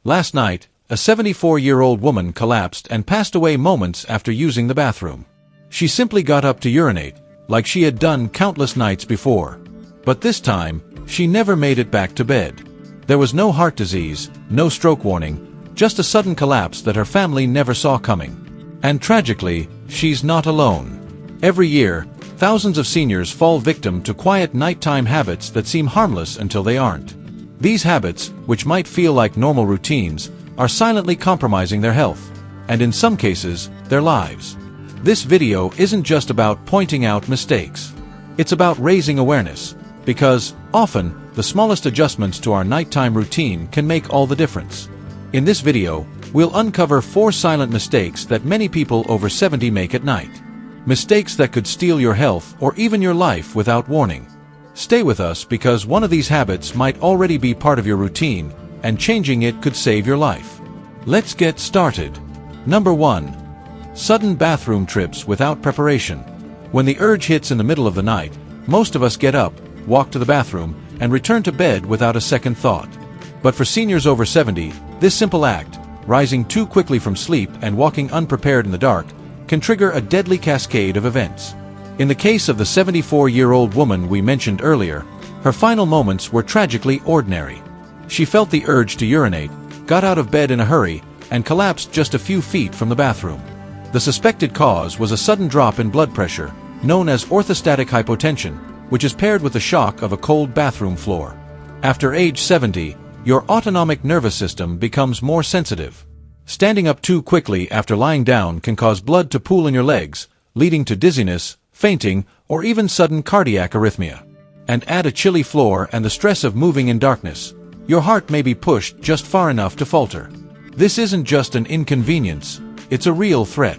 Last night, a 74-year-old woman collapsed and passed away moments after using the bathroom. She simply got up to urinate, like she had done countless nights before. But this time, she never made it back to bed. There was no heart disease, no stroke warning, just a sudden collapse that her family never saw coming. And tragically, she's not alone. Every year, thousands of seniors fall victim to quiet nighttime habits that seem harmless until they aren't. These habits, which might feel like normal routines, are silently compromising their health, and in some cases, their lives. This video isn't just about pointing out mistakes. It's about raising awareness, because, often, the smallest adjustments to our nighttime routine can make all the difference. In this video, we'll uncover 4 silent mistakes that many people over 70 make at night. Mistakes that could steal your health or even your life without warning. Stay with us because one of these habits might already be part of your routine, and changing it could save your life. Let's get started. Number 1. Sudden bathroom trips without preparation. When the urge hits in the middle of the night, most of us get up, walk to the bathroom, and return to bed without a second thought. But for seniors over 70, this simple act, rising too quickly from sleep and walking unprepared in the dark, can trigger a deadly cascade of events. In the case of the 74-year-old woman we mentioned earlier, her final moments were tragically ordinary. She felt the urge to urinate, got out of bed in a hurry, and collapsed just a few feet from the bathroom. The suspected cause was a sudden drop in blood pressure, known as orthostatic hypotension, which is paired with the shock of a cold bathroom floor. After age 70, your autonomic nervous system becomes more sensitive. Standing up too quickly after lying down can cause blood to pool in your legs, leading to dizziness, fainting, or even sudden cardiac arrhythmia. And add a chilly floor and the stress of moving in darkness, your heart may be pushed just far enough to falter. This isn't just an inconvenience, it's a real threat.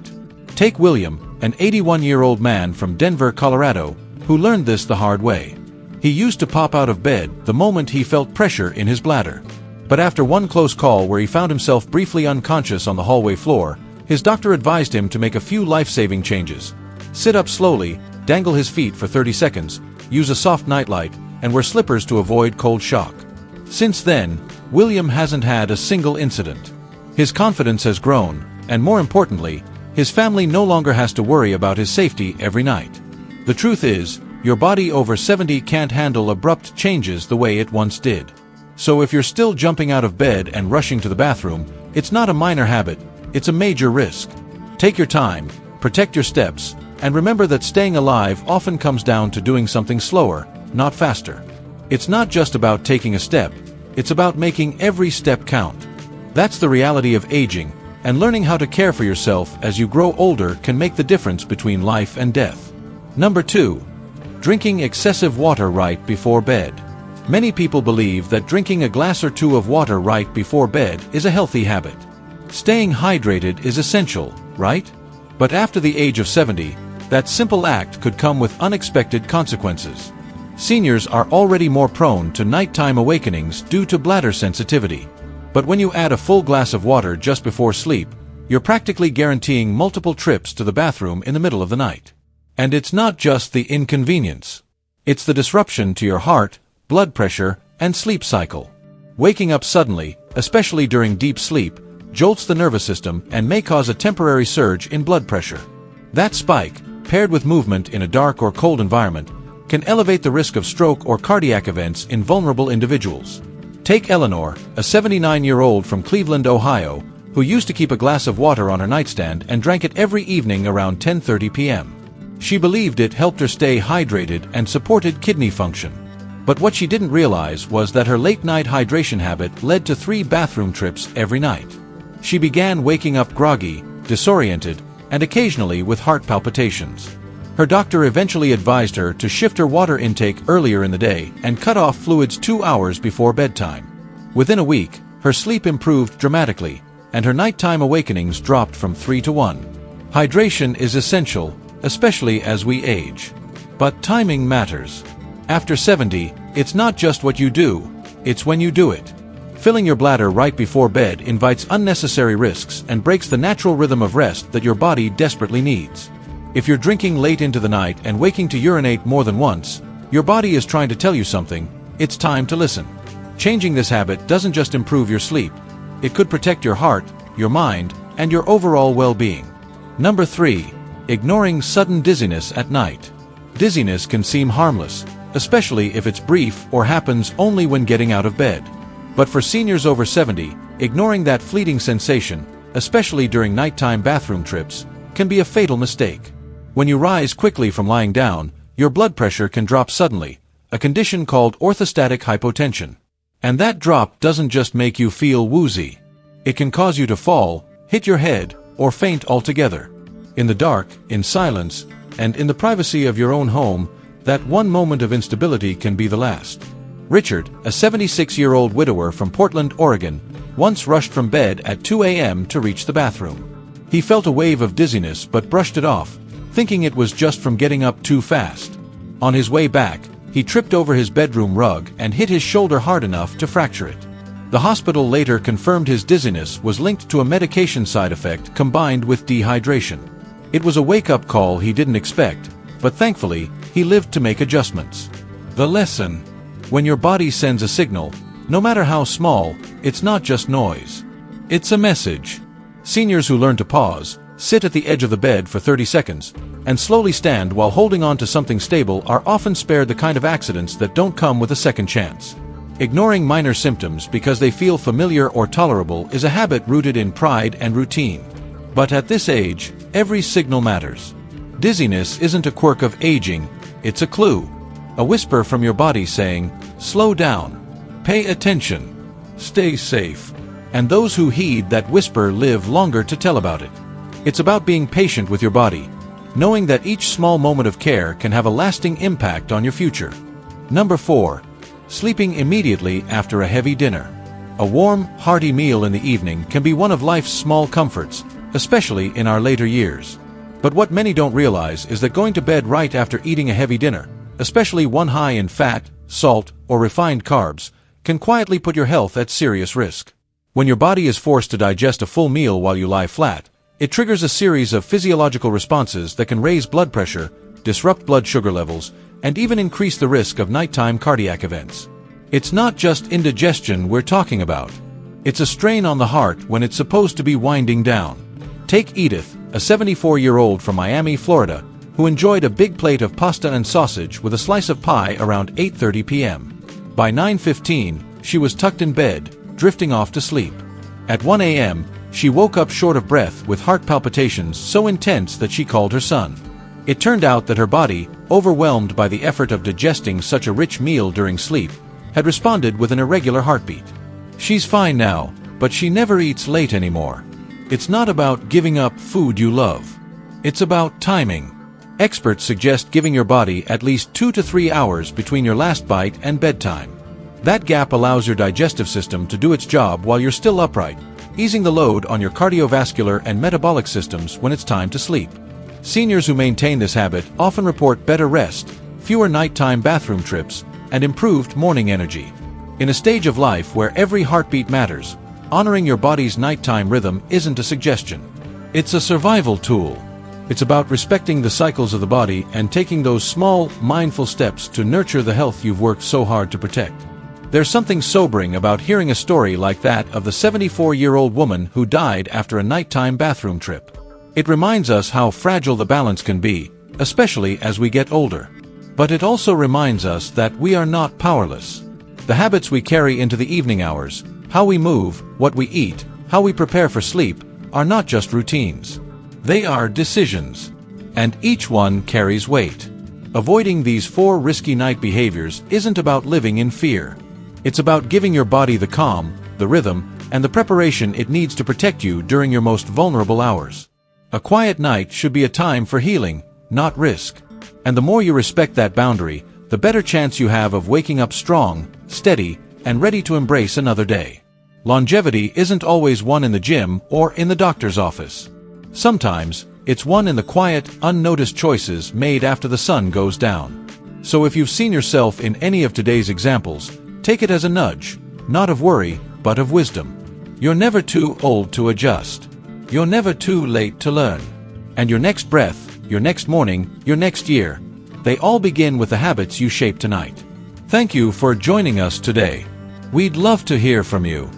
Take William, an 81-year-old man from Denver, Colorado, who learned this the hard way. He used to pop out of bed the moment he felt pressure in his bladder. But after one close call where he found himself briefly unconscious on the hallway floor, his doctor advised him to make a few life-saving changes. Sit up slowly, dangle his feet for 30 seconds, use a soft nightlight, and wear slippers to avoid cold shock. Since then, William hasn't had a single incident. His confidence has grown, and more importantly, his family no longer has to worry about his safety every night. The truth is, your body over 70 can't handle abrupt changes the way it once did. So if you're still jumping out of bed and rushing to the bathroom, it's not a minor habit, it's a major risk. Take your time, protect your steps, and remember that staying alive often comes down to doing something slower, not faster. It's not just about taking a step, it's about making every step count. That's the reality of aging, and learning how to care for yourself as you grow older can make the difference between life and death. Number 2. Drinking excessive water right before bed. Many people believe that drinking a glass or 2 of water right before bed is a healthy habit. Staying hydrated is essential, right? But after the age of 70, that simple act could come with unexpected consequences. Seniors are already more prone to nighttime awakenings due to bladder sensitivity. But when you add a full glass of water just before sleep, you're practically guaranteeing multiple trips to the bathroom in the middle of the night. And it's not just the inconvenience. It's the disruption to your heart, blood pressure, and sleep cycle. Waking up suddenly, especially during deep sleep, jolts the nervous system and may cause a temporary surge in blood pressure. That spike, paired with movement in a dark or cold environment, can elevate the risk of stroke or cardiac events in vulnerable individuals. Take Eleanor, a 79-year-old from Cleveland, Ohio, who used to keep a glass of water on her nightstand and drank it every evening around 10:30 p.m. She believed it helped her stay hydrated and supported kidney function. But what she didn't realize was that her late-night hydration habit led to 3 bathroom trips every night. She began waking up groggy, disoriented, and occasionally with heart palpitations. Her doctor eventually advised her to shift her water intake earlier in the day and cut off fluids 2 hours before bedtime. Within a week, her sleep improved dramatically, and her nighttime awakenings dropped from 3 to 1. Hydration is essential, especially as we age. But timing matters. After 70, it's not just what you do, it's when you do it. Filling your bladder right before bed invites unnecessary risks and breaks the natural rhythm of rest that your body desperately needs. If you're drinking late into the night and waking to urinate more than once, your body is trying to tell you something. It's time to listen. Changing this habit doesn't just improve your sleep, It could protect your heart, your mind, and your overall well-being. Number 3. Ignoring sudden dizziness at night. Dizziness can seem harmless, especially if it's brief or happens only when getting out of bed. But for seniors over 70, ignoring that fleeting sensation, especially during nighttime bathroom trips, can be a fatal mistake. When you rise quickly from lying down, your blood pressure can drop suddenly, a condition called orthostatic hypotension. And that drop doesn't just make you feel woozy. It can cause you to fall, hit your head, or faint altogether. In the dark, in silence, and in the privacy of your own home, that one moment of instability can be the last. Richard, a 76-year-old widower from Portland, Oregon, once rushed from bed at 2 a.m. to reach the bathroom. He felt a wave of dizziness but brushed it off, thinking it was just from getting up too fast. On his way back, he tripped over his bedroom rug and hit his shoulder hard enough to fracture it. The hospital later confirmed his dizziness was linked to a medication side effect combined with dehydration. It was a wake-up call he didn't expect, but thankfully, he lived to make adjustments. The lesson: when your body sends a signal, no matter how small, it's not just noise. It's a message. Seniors who learn to pause, sit at the edge of the bed for 30 seconds, and slowly stand while holding on to something stable are often spared the kind of accidents that don't come with a second chance. Ignoring minor symptoms because they feel familiar or tolerable is a habit rooted in pride and routine. But at this age, every signal matters. Dizziness isn't a quirk of aging, it's a clue. A whisper from your body saying, "Slow down. Pay attention. Stay safe." And those who heed that whisper live longer to tell about it. It's about being patient with your body, knowing that each small moment of care can have a lasting impact on your future. Number 4. Sleeping immediately after a heavy dinner. A warm, hearty meal in the evening can be one of life's small comforts, especially in our later years. But what many don't realize is that going to bed right after eating a heavy dinner, especially one high in fat, salt, or refined carbs, can quietly put your health at serious risk. When your body is forced to digest a full meal while you lie flat, it triggers a series of physiological responses that can raise blood pressure, disrupt blood sugar levels, and even increase the risk of nighttime cardiac events. It's not just indigestion we're talking about. It's a strain on the heart when it's supposed to be winding down. Take Edith, a 74-year-old from Miami, Florida, who enjoyed a big plate of pasta and sausage with a slice of pie around 8:30 p.m. By 9:15, she was tucked in bed, drifting off to sleep. At 1 a.m., she woke up short of breath with heart palpitations so intense that she called her son. It turned out that her body, overwhelmed by the effort of digesting such a rich meal during sleep, had responded with an irregular heartbeat. She's fine now, but she never eats late anymore. It's not about giving up food you love. It's about timing. Experts suggest giving your body at least 2 to 3 hours between your last bite and bedtime. That gap allows your digestive system to do its job while you're still upright, easing the load on your cardiovascular and metabolic systems when it's time to sleep. Seniors who maintain this habit often report better rest, fewer nighttime bathroom trips, and improved morning energy. In a stage of life where every heartbeat matters, honoring your body's nighttime rhythm isn't a suggestion. It's a survival tool. It's about respecting the cycles of the body and taking those small, mindful steps to nurture the health you've worked so hard to protect. There's something sobering about hearing a story like that of the 74-year-old woman who died after a nighttime bathroom trip. It reminds us how fragile the balance can be, especially as we get older. But it also reminds us that we are not powerless. The habits we carry into the evening hours, how we move, what we eat, how we prepare for sleep, are not just routines. They are decisions. And each one carries weight. Avoiding these 4 risky night behaviors isn't about living in fear. It's about giving your body the calm, the rhythm, and the preparation it needs to protect you during your most vulnerable hours. A quiet night should be a time for healing, not risk. And the more you respect that boundary, the better chance you have of waking up strong, steady, and ready to embrace another day. Longevity isn't always won in the gym or in the doctor's office. Sometimes, it's won in the quiet, unnoticed choices made after the sun goes down. So if you've seen yourself in any of today's examples, take it as a nudge, not of worry, but of wisdom. You're never too old to adjust. You're never too late to learn. And your next breath, your next morning, your next year, they all begin with the habits you shape tonight. Thank you for joining us today. We'd love to hear from you.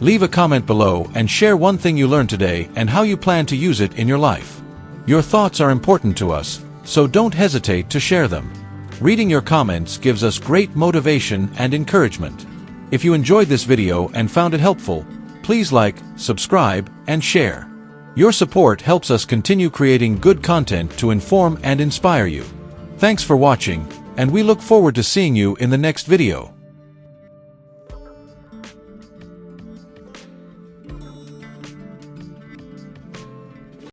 Leave a comment below and share one thing you learned today and how you plan to use it in your life. Your thoughts are important to us, so don't hesitate to share them. Reading your comments gives us great motivation and encouragement. If you enjoyed this video and found it helpful, please like, subscribe, and share. Your support helps us continue creating good content to inform and inspire you. Thanks for watching, and we look forward to seeing you in the next video.